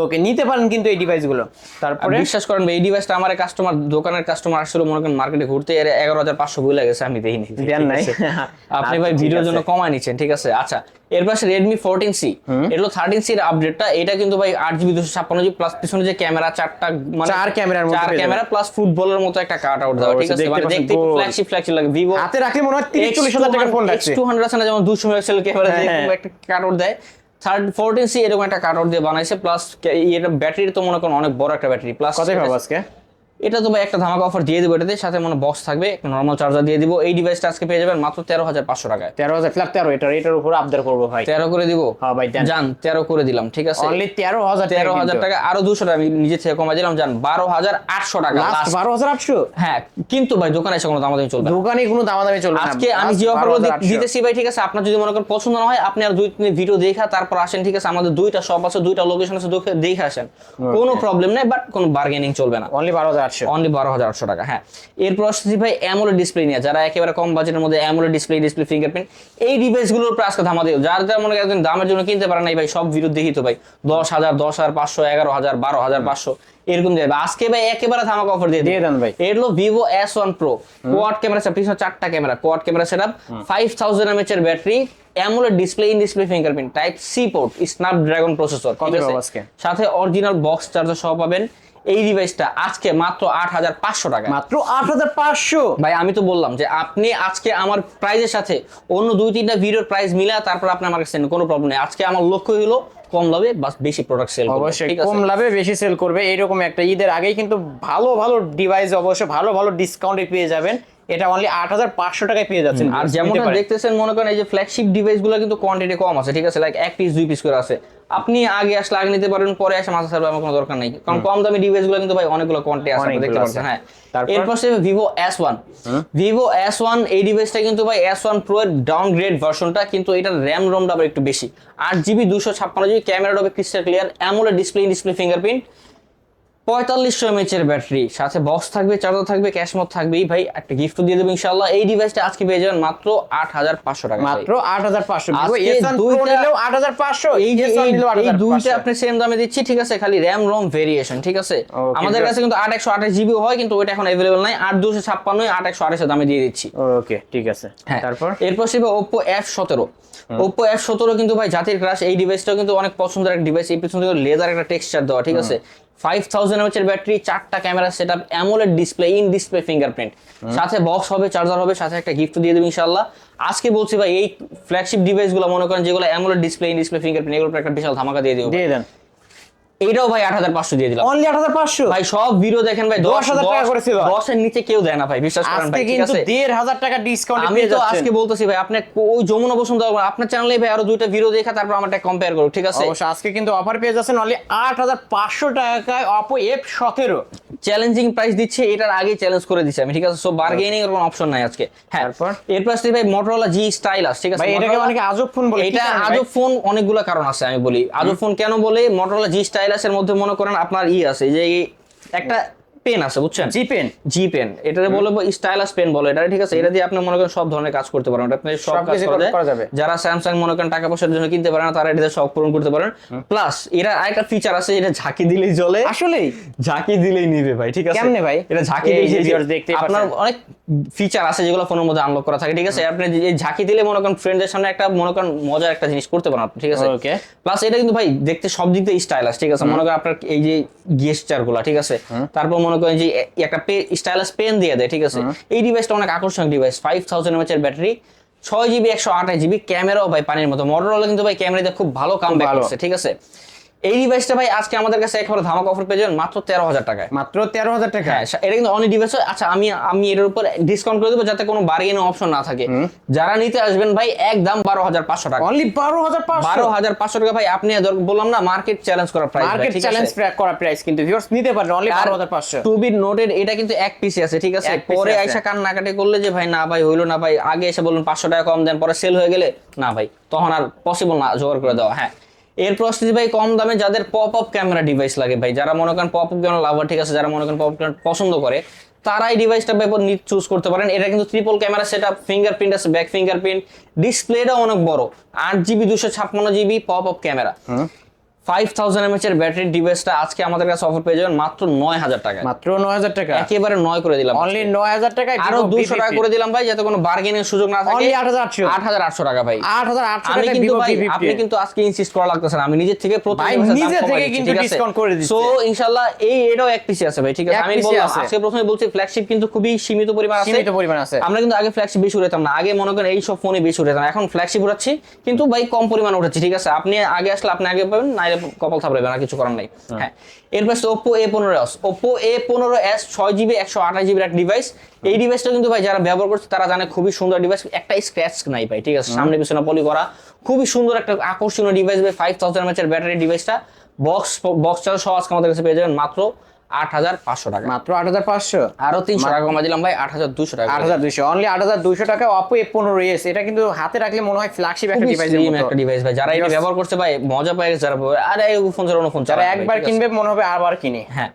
ওকে, নিতে পারেন কিন্তু এই ডিভাইসগুলো। তারপরে বিশ্বাস করেন ভাই, এই ডিভাইসটা আমার কাস্টমার, দোকানের কাস্টমার আসছিল মনে করেন মার্কেটে ঘুরতে, এর 11,500 বই লাগেছে, আমি দেইনি। দেন নাই। আপনি ভাই ভিডিওর জন্য কমায় নিচ্ছেন, ঠিক আছে। আচ্ছা, এর পাশে Redmi 14C। এটা হলো 13C এর আপডেটটা। এটা কিন্তু ভাই 8GB 256GB প্লাস পিছনে যে ক্যামেরা, চারটা মানে 4 ক্যামেরার মধ্যে 4 ক্যামেরা প্লাস ফুটবলের মতো একটা কাট আউট দেওয়া, ঠিক আছে। মানে দেখতে ফ্ল্যাগশিপ লাগে। Vivo হাতে রাখলে মনে হয় 30-40,000 টাকার ফোন রাখছে। X200 আছে না, যেমন 200 মেগাপিক্সেল ক্যামেরা দিয়ে একটা কাট আউট দেয়। 14C এরকম একটা কাট আউট দিয়ে বানাইছে, প্লাস এটা ব্যাটারি তো মনে করেন অনেক বড় একটা ব্যাটারি। প্লাস কতই পাবো আজকে? এটা তো ভাই একটা ধামাকা অফার দিয়ে দেবো, এটাতে সাথে মানে বক্স থাকবে, একটা নরমাল চার্জার দিয়ে দিব। এই ডিভাইসটা আজকে পেয়ে যাবেন মাত্র 13,500 টাকায়। 13,000 ফ্ল্যাট 13, এটার উপর আবদার করবো ভাই। 13 করে দিব। হ্যাঁ ভাই দেন। জান 13 করে দিলাম, ঠিক আছে। অনলি 13,000 টাকা, আরো 200 টাকা আমি নিজে থেকে কমাই দিলাম। জান 12,800 টাকা লাস্ট। 12,800। হ্যাঁ, কিন্তু ভাই দোকানে এসে কোনো দামাদামি চলবে না। দোকানে কোনো দামাদামি চলবে না। আজকে আমি যে অফারগুলো দিতেছি ভাই, ঠিক আছে, আপনার যদি মনে করেন পছন্দ না হয়, আপনি আর 2-3 ভিডিও দেখা তারপর আসেন, ঠিক আছে। আমাদের দুইটা শপ আছে, দুইটা লোকেশন আছে, দেখে আসেন, কোনো প্রবলেম নেই। বাট কোনো বার্গেনিং চলবে না। অনলি 12,800। অনলি 12,800 টাকা। হ্যাঁ, এরপর আসছি ভাই AMOLED ডিসপ্লে নিয়ে। যারা একেবারে কম বাজেটের মধ্যে AMOLED ডিসপ্লে ফিঙ্গারপ্রিন্ট, এই ডিভাইসগুলোর উপর আজকে ধামা দিও। যারা মনে করেন দামের জন্য কিনতে পারেন নাই ভাই, সব ভিডিও দেখি তো ভাই 10,000, 10,500, 11,000, 12,500 এরকম দেবে। আজকে ভাই একেবারে ধামাকা অফার দিয়ে দেন ভাই। এর হলো Vivo S1 Pro, quad camera setup, পিছনে 4টা camera, quad camera setup, 5000 mAh এর ব্যাটারি, AMOLED display fingerprint, type C port, Snapdragon processor, কত ঠিক পাবো আছে। আজকে? সাথে অরিজিনাল বক্স চার্জার সহ পাবেন। এই ডিভাইসটা আজকে মাত্র 8,500 টাকা। মাত্র 8,500। ভাই আমি তো বললাম যে আপনি আজকে আমার প্রাইজের সাথে অন্য 2-3টা ভিডিওর প্রাইস মিলা তারপর আপনি আমার কাছে কোনো প্রবলেম নেই। আজকে আমার লক্ষ্য হলো কম লাভে বাস বেশি প্রোডাক্ট সেল করব। অবশ্যই কম লাভে বেশি সেল করবে। এইরকম একটা ঈদের আগেই কিন্তু ভালো ভালো ডিভাইস, অবশ্যই ভালো ভালো ডিসকাউন্টে পেয়ে যাবেন এটা অনলি 8500 টাকায় পেয়ে যাচ্ছেন। আর যেমনটা দেখতেছেন মনে করেন এই যে ফ্ল্যাগশিপ ডিভাইসগুলো কিন্তু কোয়ান্টিটি কম আছে, ঠিক আছে, লাইক এক পিস দুই পিস করে আছে। আপনি আগে আসলে আগে নিতে পারবেন, পরে এসে মাথা ছাড়বে আমার কোনো দরকার নেই, কারণ কম দামি ডিভাইসগুলো কিন্তু ভাই অনেকগুলো কোয়ান্টিটি আছে, আপনি দেখতে পাচ্ছেন। হ্যাঁ, এরপর সে ভিভো S1। ভিভো S1 এই ডিভাইসটা কিন্তু ভাই S1 Pro এর ডাউনগ্রেড ভার্সনটা, কিন্তু এটার র্যাম রোমটা আবার একটু বেশি, 8GB 256GB, ক্যামেরাটা হবে crystal clear, AMOLED display fingerprint, 4500 mAh এর ব্যাটারি, সাথে বক্স থাকবে, চার্জার থাকবে, ক্যাশ মোড থাকবেই ভাই, একটা গিফট দিয়ে দেবো ইনশাআল্লাহ। এই ডিভাইসটা আজকে পেয়ে যাবেন মাত্র 8500 টাকা, মাত্র 8500। আজকে S1 Pro নিলেও 8500, এই দুইটা আপনি সেম দামে দিচ্ছি, ঠিক আছে, খালি র্যাম রোম ভেরিয়েশন, ঠিক আছে। আমাদের কাছে কিন্তু 8128GB হয়, কিন্তু ওইটা এখন अवेलेबल নাই, 8256 8128 এর দামে দিয়ে দিচ্ছি। ওকে, ঠিক আছে। তারপর এরপর সে Oppo F17। Oppo F17 কিন্তু ভাই জাতির ক্রাশ, এই ডিভাইসটাও কিন্তু অনেক পছন্দের একটা ডিভাইস, এই পিছনে লেজার একটা টেক্সচার দেওয়া, ঠিক আছে, 5000 mAh এর ব্যাটারি, 4টা camera setup, AMOLED display, in display fingerprint, সাথে বক্স হবে, চার্জার হবে, সাথে একটা গিফট দিয়ে দেব ইনশাআল্লাহ। আজকে বলছি ভাই এই ফ্ল্যাগশিপ ডিভাইসগুলো মনে করেন যেগুলো AMOLED display, in display fingerprint, এগুলোর একটা বিশাল ধামাকা দিয়ে দেব। দিয়ে দেন। এইটাও ভাই 8500 দিয়ে দিলাম, অনলি 8500। ভাই সব ভিডিও দেখেন ভাই 10000 টাকা করেছিল, 10 এর নিচে কেউ দেয় না ভাই, বিশ্বাস করেন ভাই, ঠিক আছে। আজকে কিন্তু 1500 টাকা ডিসকাউন্ট আমি পেয়ে তো যাচ্ছেন। আজকে বলতেছি ভাই, আপনি ওই যমুনা বসুন্ধরা আপনার চ্যানেলে ভাই আরো দুইটা ভিডিও দেখা, তারপর আমারটা কম্পেয়ার করুন, ঠিক আছে। অবশ্যই আজকে কিন্তু অফার পেয়ে যাচ্ছেন অনলি 8500 টাকায় Oppo F17। চ্যালেঞ্জিং প্রাইস দিচ্ছে, এটার আগে চ্যালেঞ্জ করে দিচ্ছি আমি, ঠিক আছে, সো বার্গেনিং এর কোনো অপশন নাই আজকে। হ্যাঁ, এরপর আসলে ভাই Motorola G Stylus, ঠিক আছে, ভাই এটাকে অনেকে আজব ফোন বলে। এটা আজব ফোন অনেকগুলো কারণ আছে, আমি বলি আজব ফোন কেন বলে। Motorola G Stylus এর মধ্যে মনে করেন আপনার আছে যে একটা পেন আছে, বুঝছেন, জি পেন, এটারে বলবো স্টাইলাস পেন বলে এটা, ঠিক আছে। এটা দিয়ে আপনি মনে করেন সব ধরনের কাজ করতে পারেন, আপনি সব কাজ করা যাবে। যারা স্যামসাং মনে করেন টাকা পয়সার জন্য কিনতে পারে না, তারা এটাতে সব পূরণ করতে পারেন। প্লাস এর আরেকটা ফিচার আছে, এটা ঝাঁকি দিলেই জ্বলে, আসলেই ঝাঁকি দিলেই নিবে ভাই, ঠিক আছে। কেমনে ভাই? এটা ঝাঁকি দিলেই দেখতে পাচ্ছেন, আপনার অনেক ফিচার আছে যেগুলো ফোনের মধ্যে আনলক করা থাকে, ঠিক আছে। আপনি এই ঝাঁকি দিলে মনে করেন ফ্রেন্ডদের সামনে একটা মনে করেন মজার একটা জিনিস করতে পারেন আপনি, ঠিক আছে। ওকে, প্লাস এটা কিন্তু ভাই দেখতে সব দিক দিয়ে স্টাইলাস, ঠিক আছে। মনে করেন আপনার এই যে গেস্টার গুলা, ঠিক আছে, তারপর মনে করেন যে একটা স্টাইলাস পেন দিয়ে দেয়, ঠিক আছে। এই ডিভাইসটা অনেক আকর্ষণীয় ডিভাইস, 5000 mAh এর ব্যাটারি, 6GB 128GB, ক্যামেরাও ভাই পানির মতো। Motorola কিন্তু ভাই ক্যামেরাতে খুব ভালো কামব্যাক করছে, ঠিক আছে। এই ডিভাইসটা ভাই আজকে আমাদের কাছে একবারে ধামাকা অফার পেয়ে যাবেন মাত্র 13000 টাকায়, মাত্র 13000 টাকা। হ্যাঁ, এটা কিন্তু অনলি ডিভাইস। আচ্ছা, আমি এর উপর ডিসকাউন্ট করে দেবো যাতে কোনো বার্গেনিং অপশন না থাকে। যারা নিতে আসবেন ভাই একদম 12500 টাকা, অনলি 12500 টাকা ভাই। আপনি বললাম না মার্কেট চ্যালেঞ্জ করা প্রাইস, মার্কেট চ্যালেঞ্জ করা প্রাইস, কিন্তু ভিউয়ার্স নিতে পারেন অনলি 12500। টু বিট নোটেড এটা কিন্তু এক পিসি আছে, ঠিক আছে। পরে আইসা কান্নাকাটি করলে যে ভাই না ভাই হইলো না ভাই, আগে এসে বলুন 500 টাকা কম দেন, পরে সেল হয়ে গেলে না ভাই, তখন আর পসিবল না জোগাড় করে দেওয়া। হ্যাঁ, এরপর আসছে ভাই কম দামে যাদের পপ আপ ক্যামেরা ডিভাইস লাগে ভাই, যারা মনে করেন পপ আপ ক্যামেরা লাভার, ঠিক আছে, যারা মনে করেন পপ আপ ক্যামেরা পছন্দ করে, তারা এই ডিভাইসটা ব্যাপার চুজ করতে পারেন। এটা কিন্তু ট্রিপল ক্যামেরা সেটআপ, ফিঙ্গারপ্রিন্ট আছে, ব্যাক ফিঙ্গারপ্রিন্ট, ডিসপ্লেটা অনেক বড়, 8GB 256GB pop up camera, 5000 mAh এর ব্যাটারি ডিভাইসটা আজকে আমাদের কাছে অফার পেয়ে যাবেন মাত্র 9000 টাকা, মাত্র 9000 টাকা, একেবারে 9 করে দিলাম, অনলি 9000 টাকায়। আরো 200 টাকা করে দিলাম ভাই, যাতে কোনো বার্গেনিং সুযোগ না থাকে। অনলি 8800 টাকা ভাই, 8800 আমি টাকা। কিন্তু ভাই আপনি কিন্তু আজকে ইনসিস্ট করা লাগতেছে না, আমি নিজে থেকে নিজে থেকে কিন্তু ডিসকাউন্ট করে দিচ্ছি। সো ইনশাআল্লাহ এটাও এক পিসি আছে ভাই, ঠিক আছে। আমি বললাম আজকে প্রথমে বলছি ফ্ল্যাগশিপ কিন্তু খুবই সীমিত পরিমাণ আছে। আমরা কিন্তু আগে ফ্ল্যাগশিপ বেশি উঠাতাম না, আগে মনে করেন এই সব ফোনে বেশি উঠাতাম, এখন ফ্ল্যাগশিপ উঠাচ্ছি কিন্তু ভাই কম পরিমাণ উঠাচ্ছি, ঠিক আছে। আপনি আগে আসলে আপনি আগে পাবেন, নাইলে কপাল থাপড়াবেন, আর কিছু করার নাই। হ্যাঁ, এরপর Oppo A15s, Oppo A15s 6GB 128GB একটা ডিভাইস। এই ডিভাইসটা কিন্তু ভাই যারা ব্যবহার করছে তারা জানে খুবই সুন্দর ডিভাইস, একটা স্ক্র্যাচ নাই ভাই, ঠিক আছে, সামনে পিছনে পলি করা, খুবই সুন্দর একটা আকর্ষণীয় ডিভাইস ভাই। 5000 mAh এর ব্যাটারি ডিভাইসটা, বক্স চার্জ সহ আজকে আমাদের কাছে পেয়ে যাবেন মাত্র 8500 টাকা, মাত্র 8500। আরো 300 টাকা কমাই দিলাম ভাই, 8200 টাকা, 8200, অনলি 8200 টাকা Oppo A15s। এটা কিন্তু হাতে রাখলে মনে হয় ফ্ল্যাগশিপ একটা ডিভাইসের মতো, একটা ডিভাইস ভাই। যারা এটা ব্যবহার করছে ভাই মজা পায়, যারা আরে এই ফোন ছাড়া অন্য ফোন যারা একবার কিনবে মনে হবে আবার কিনি। হ্যাঁ,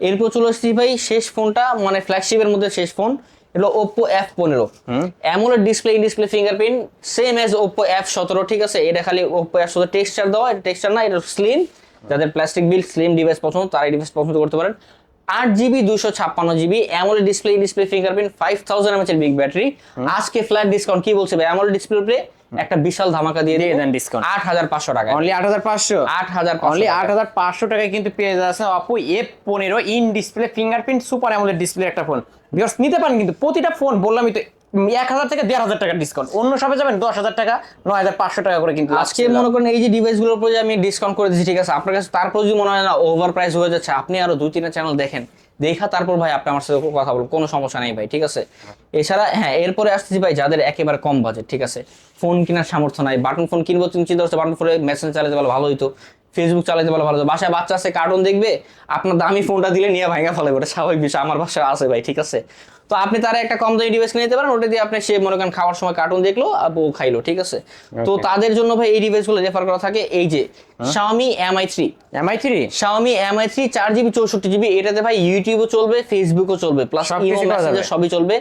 এরপর চলে আসছি ভাই শেষ ফোনটা, মানে ফ্ল্যাগশিপের মধ্যে শেষ ফোন, এটা Oppo F15, AMOLED display fingerprint, same as Oppo F17, ঠিক আছে। এটা খালি Oppo F17 টেক্সচার দেওয়া, এটা টেক্সচার না, এটা স্লিম। যাদের প্লাস্টিক বিল্ড স্লিম ডিভাইস পছন্দ তারা এই ডিভাইস পছন্দ করতে পারেন। 8GB 256GB AMOLED display fingerprint, 5000 mAh এর বিগ ব্যাটারি। আজকে ফ্ল্যাট ডিসকাউন্ট কি বলছে ভাই, অ্যামোলেড ডিসপ্লে একটা বিশাল ধামাকা দিয়ে দেন ডিসকাউন্ট, 8500 টাকা, অনলি 8500, অনলি 8500 টাকায় কিন্তু পেয়ে যাচ্ছে Oppo F15 in display fingerprint super AMOLED display একটা ফোন। ভিউয়ার্স নিতে পারেন কিন্তু প্রতিটা ফোন বললামই তো 1000 থেকে 1500 টাকা ডিসকাউন্ট, অন্য শপে যাবেন 10000 টাকা 9500 টাকা করে কিন্তু আজকে মনে করেন এই যে ডিভাইসগুলোর উপরে আমি ডিসকাউন্ট করে দিচ্ছি, ঠিক আছে। আপনার কাছে তারপর যদি মনে হয় না ওভার প্রাইস হয়ে যাচ্ছে, আপনি আরো 2-3টা চ্যানেল দেখেন, দেখা তারপর ভাই আপনি আমার সাথে কথা বলুন, কোনো সমস্যা নেই ভাই, ঠিক আছে। এছাড়া হ্যাঁ এরপরে আসতেছি ভাই যাদের একেবারে কম বাজেট, ঠিক আছে, ফোন কেনার সামর্থ্য নাই, বাটন ফোন কিনবো, তুমি চিন্তা করছো বাটন ফোনে মেসেঞ্জ চালাতে পারলে ভালো হইতো, ফেসবুক চালাতে পারলে ভালো হতো, বাসায় বাচ্চা আছে কার্টুন দেখবে, আপনার দামি ফোনটা দিলে নিয়ে ভাঙা ফেলে, ওটা স্বাভাবিক বিষয়, আমার বাসায় আছে ভাই, ঠিক আছে। তো আপনি তারা একটা কম দামি ডিভাইস কিনে নিতে পারেন, ওটা দিয়ে আপনি সে মনে করেন খাওয়ার সময় কার্টুন দেখলো আর বউ খাইলো, ঠিক আছে। তো তাদের জন্য ভাই এই ডিভাইসগুলো রেফার করা থাকে, এই যে Xiaomi Mi3, Xiaomi Mi3 4GB 64GB, এটাতে ভাই ইউটিউবও চলবে, ফেসবুকও চলবে, প্লাস ইমো মেসেঞ্জার সবই চলবে।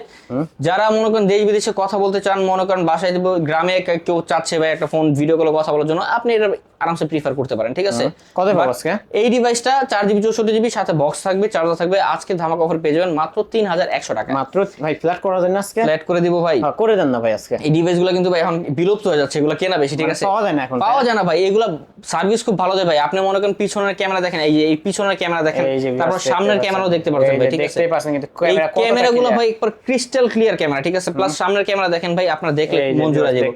যারা মনে করেন দেশ বিদেশে কথা বলতে চান, মনে করেন বাসায় গ্রামে কেউ চাচ্ছে ভাই একটা ফোন ভিডিও কলে কথা বলার জন্য, আপনি এটা আরামসে প্রিফার করতে পারেন, ঠিক আছে। কত আজকে এই ডিভাইসটা 4GB 64GB সাথে বক্স থাকবে, চার্জার থাকবে, আজকে ধামাকা অফার পেয়ে যাবেন মাত্র 3100 টাকা। মাত্র ভাই ফ্ল্যাট করা যায় না আজকে? ফ্ল্যাট করে দিব ভাই, করে দেন না ভাই আজকে। এই ডিভাইসগুলো কিন্তু ভাই এখন বিলুপ্ত হয়ে যাচ্ছে, এগুলো কেনা বেশি, ঠিক আছে, পাওয়া যায় না এখন, পাওয়া যায় না ভাই, এগুলো সার্ভিস খুব ভালো দেয় ভাই। আপনি মনে করেন পিছনের ক্যামেরা দেখেন, এই যে এই পিছনের ক্যামেরা দেখেন, তারপর সামনের ক্যামেরাও দেখতে পাচ্ছেন ভাই, ঠিক আছে। এই ক্যামেরাগুলো ভাই একবার ক্রিস্টাল ক্লিয়ার ক্যামেরা, ঠিক আছে, প্লাস সামনের ক্যামেরা দেখেন ভাই, আপনারা দেখলে মন জুড়ে যাবে।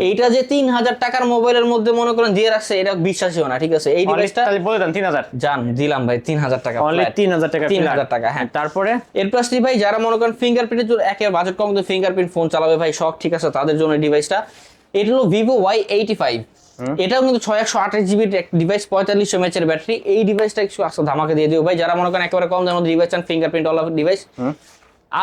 এইটা যে 3000 টাকার মোবাইলের মধ্যে মনে করেন দিয়ে রাখছে, এটা বিশ্বাসই হয় না, ঠিক আছে। এই ডিভাইসটা তাহলে বলে দেন 3000 জান দিলাম ভাই, 3000 টাকা, অনলি 3000 টাকা, 3000 টাকা। হ্যাঁ, তারপরে এরপর আসছি ভাই যারা মনে করেন ফিঙ্গারপ্রিন্টের জন্য একেবারে বাজেট কম, কিন্তু ফিঙ্গারপ্রিন্ট ফোন চালাবে ভাই শখ, ঠিক আছে, তাদের জন্য ডিভাইসটা এটা হলো Vivo Y85। এটাও কিন্তু 6128GB ডিভাইস, 4500 mAh এর ব্যাটারি। এই ডিভাইসটা একটু আজকে ধামাকা দিয়ে দিও ভাই, যারা মনে করেন একেবারে কম দামের ডিভাইস চান, ফিঙ্গারপ্রিন্ট ওয়ালা ডিভাইস,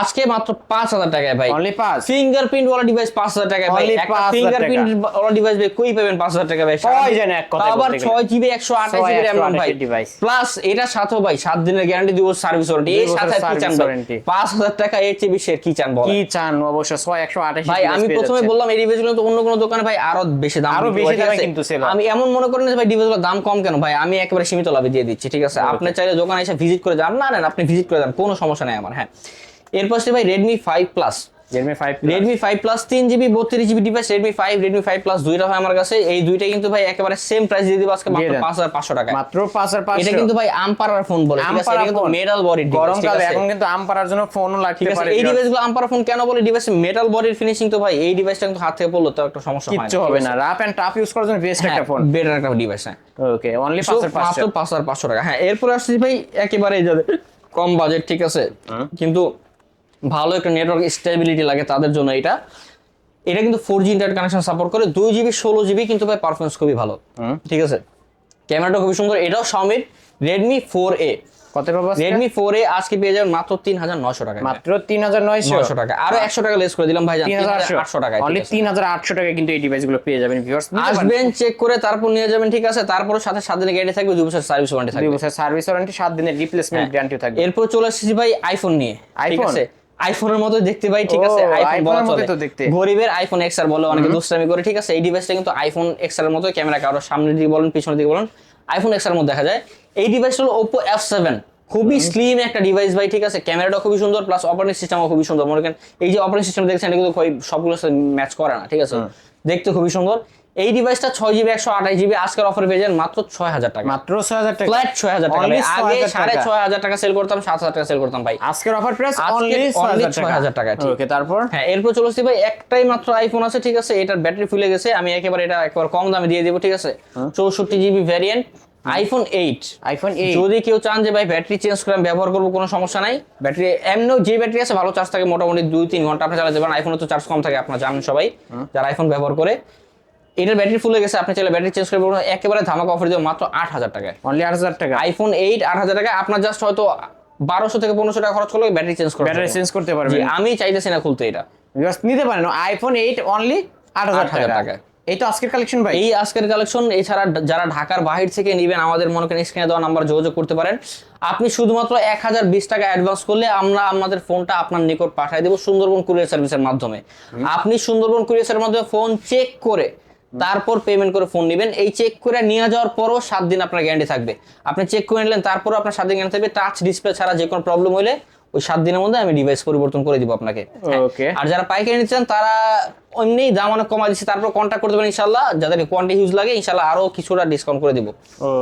আজকে মাত্র 5000 টাকায় ভাই, অনলি 5 ফিঙ্গারপ্রিন্ট ওয়ালা ডিভাইস 5000 টাকায় ভাই, একটা ফিঙ্গারপ্রিন্ট ওয়ালা ডিভাইস ভাই কই পাবেন 5000 টাকায় ভাই, কই জানেন এক কথা, আবার 6GB 128GB RAM ভাই, প্লাস এটার সাথে ভাই 7 দিনের গ্যারান্টি দিব, সার্ভিস ওয়ারেন্টি, এর সাথে কি চান ভাই, 5000 টাকা এর চেয়ে বেশি কি চান বলেন, কি চান অবশ্য 6128 ভাই। আমি প্রথমে বললাম এই ডিভাইসগুলো তো অন্য কোনো দোকানে ভাই আরো বেশি দাম, আরো বেশি দামে কিন্তু সেল। আমি এমন মনে করেন যে ভাই ডিভাইসগুলোর দাম কম কেন ভাই, আমি একেবারে সীমিত লাভে দিয়ে দিচ্ছি, ঠিক আছে। আপনি চাইলে দোকানে এসে ভিজিট করে যান, না নেন আপনি ভিজিট করে যান, কোনো সমস্যা নাই আমার। হ্যাঁ, এরপর ভাই Redmi 5 Plus, Redmi 5 Plus 3GB 32GB device, Redmi 5, Redmi 5 Plus দুইটা হয় আমার কাছে, এই দুইটা কিন্তু ভাই একেবারে সেম প্রাইস দিয়ে দিব আজকে মাত্র 5500 টাকা, মাত্র 5500। এটা কিন্তু ভাই আমপারার ফোন বলে, ঠিক আছে, এটা কিন্তু মেটাল বডি ডিভাইস, গরমকালে এখন কিন্তু আমপারার জন্য ফোনও লাগতে পারে। এই ডিভাইসগুলো আমপারা ফোন কেন বলে, ডিভাইস মেটাল বডির ফিনিশিং, তো ভাই এই ডিভাইসটা কিন্তু হাত থেকে পড়লো তো একটা সমস্যা হয় না, কিচ্ছু হবে না, রাফ এন্ড টাফ ইউজ করার জন্য বেস্ট একটা ফোন, বেটার একটা ডিভাইস। হ্যাঁ, ওকে, অনলি 5500 টাকা। হ্যাঁ, এরপর আসছে ভাই একেবারে যাদের কম বাজেট, ঠিক আছে, কিন্তু ভালো একটা নেটওয়ার্ক স্টেবিলিটি লাগে তাদের জন্য এটা কিন্তু 4G ইন্টারনেট কানেকশন সাপোর্ট করে, 2GB 16GB, কিন্তু ভাই পারফরম্যান্স খুবই ভালো, ঠিক আছে, ক্যামেরাটা খুবই সুন্দর। এটাও Xiaomi Redmi 4A, কত পাবো? Redmi 4A আজকে পেয়ে যাবেন মাত্র 3900 টাকা, মাত্র 3900 টাকা, আরো 100 টাকা লেস করে দিলাম ভাই, 3800 টাকা, অনলি 3800 টাকা কিন্তু এই ডিভাইসগুলো পেয়ে যাবেন ভিউয়ার্স। আসবেন, চেক করে তারপর নিয়ে যাবেন, ঠিক আছে। তারপর সাথে 7 দিনের গ্যারান্টি থাকবে, 2 বছর সার্ভিস ওয়ারেন্টি থাকবে, 2 বছর সার্ভিস ওয়ারেন্টি, 7 দিনের রিপ্লেসমেন্ট গ্যারান্টি থাকবে। এরপর চলে আসছি ভাই আইফোন নিয়ে, ঠিক আছে, আইফোনের মতো দেখতে ভাই, ঠিক আছে, আইফোন বলা চলে, গরিবের আইফোন XR বলে অনেকে দুষ্টামি করে, ঠিক আছে। এই ডিভাইসটা কিন্তু আইফোন XR এর মতো, ক্যামেরা কারো সামনের দিকে বলেন পিছনের দিকে বলেন আইফোন XR এর মতো দেখা যায়। এই ডিভাইসটা হলো Oppo F7, খুবই স্লিম একটা ডিভাইস ভাই, ঠিক আছে, ক্যামেরাটা খুবই সুন্দর, প্লাস অপারেটিং সিস্টেমও খুবই সুন্দর। মনে করেন এই যে অপারেটিং সিস্টেম দেখছেন এটা কিন্তু সবগুলোর সাথে ম্যাচ করে না, ঠিক আছে, দেখতে খুবই সুন্দর। এই ডিভাইসটা 6GB 128GB আজকের অফারে পেয়ে যান মাত্র 6000 টাকা, মাত্র 6000 টাকা, ফ্ল্যাট 6000 টাকা। আগে 6500 টাকা সেল করতাম, 7000 টাকা সেল করতাম ভাই, আজকের অফার প্রাইস অনলি 6000 টাকা। ওকে, তারপর হ্যাঁ, এরপর চলে আসছি ভাই একটাই মাত্র আইফোন আছে, ঠিক আছে, এটার ব্যাটারি ফুলে গেছে, আমি একেবারে এটা একবার কম দামে দিয়ে দেব, ঠিক আছে, 64GB ভ্যারিয়েন্ট আইফোন 8। যদি কেউ চান যে ভাই ব্যাটারি চেঞ্জ করে আমি ব্যবহার করবো, কোনো সমস্যা নাই, ব্যাটারি এমনিও যে ব্যাটারি আছে ভালো চার্জ থাকে, মোটামুটি 2-3 ঘন্টা আপনি চালাতে পারেন। আইফোনে তো চার্জ কম থাকে, আপনারা জানেন সবাই যারা আইফোন ব্যবহার করে। এটার ব্যাটারি ফুলে গেছে, আপনি চাইলে ব্যাটারি চেঞ্জ করে বলুন, একেবারে ধামাকা অফার দেবো মাত্র 8000 টাকায়, অনলি 8000 টাকা। আইফোন 8 8000 টাকা, আপনার জাস্ট হয়তো 1200 থেকে 1500 টাকা খরচ করলে ব্যাটারি চেঞ্জ করতে পারবেন। আমি চাইতেছি না খুলতে, এটা নিতে পারেন আইফোন 8 অনলি 8000 টাকা। এই তো আজকের কালেকশন ভাই, এই আজকের কালেকশন। এছাড়া যারা ঢাকার বাহির থেকে নেবেন, আমাদের মনে করেন স্ক্রিনে দেওয়া নাম্বার যোগাযোগ করতে পারেন। আপনি শুধুমাত্র 1020 টাকা অ্যাডভান্স করলে আমরা আমাদের ফোনটা আপনার নিকট পাঠিয়ে দেবো সুন্দরবন কুরিয়ার সার্ভিসের মাধ্যমে। আপনি সুন্দরবন কুরিয়ার সার্ভিসের মাধ্যমে ফোন চেক করে তারপর পেমেন্ট করে ফোন নেবেন। এই চেক করে নিয়ে যাওয়ার পরও 7 দিন আপনার গ্যারান্টি থাকবে। আপনি চেক করে নিলেন, তারপরও আপনার 7 দিন গ্যারান্টি থাকবে। টাচ ডিসপ্লে ছাড়া যে কোনো প্রবলেম হলে ওই 7 দিনের মধ্যে আমি ডিভাইস পরিবর্তন করে দিব আপনাকে। ওকে। আর যারা পাইকারি নিতে চান তারা এমনি দাম অনেক কমা দিচ্ছি, তারপর কন্ট্যাক্ট করতে পারেন ইনশাল্লাহ। যাদের কোয়ান্টিটি হিউজ লাগে ইনশাল্লাহ আরো কিছুটা ডিসকাউন্ট করে দিব।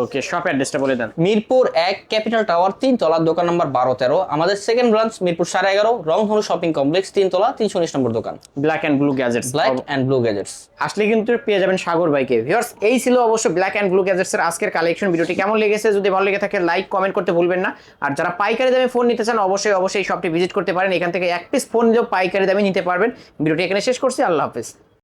ওকে, শপ অ্যাড্রেসটা বলে দেন। মিরপুর 1 ক্যাপিটাল টাওয়ার 3 তলা, দোকান নাম্বার 12-13। আমাদের সেকেন্ড ব্রাঞ্চ মিরপুর 11.5 রংধনু শপিং কমপ্লেক্স 3 তলা 319 নম্বর দোকান। Black and Blue Gadgets, Black and Blue Gadgets আসলে কিন্তু পেয়ে যাবেন সাগর ভাইকে। ভিউয়ার্স, এই ছিল অবশ্য ব্ল্যাক অ্যান্ড ব্লু গ্যাজেটস এর আজকের কালেকশন। ভিডিওটি কেমন লেগেছে যদি ভালো লেগে থাকে লাইক কমেন্ট করতে ভুলবেন না। আর যারা পাইকারি দামে ফোন নিতে চান অবশ্যই এই শপটি ভিজিট করতে পারেন। এখান থেকে এক পিস ফোন নিলেও পাইকারি দামে নিতে পারবেন। ভিডিওটি এখানে শেষ করছি, আল্লাহ হাফেজ।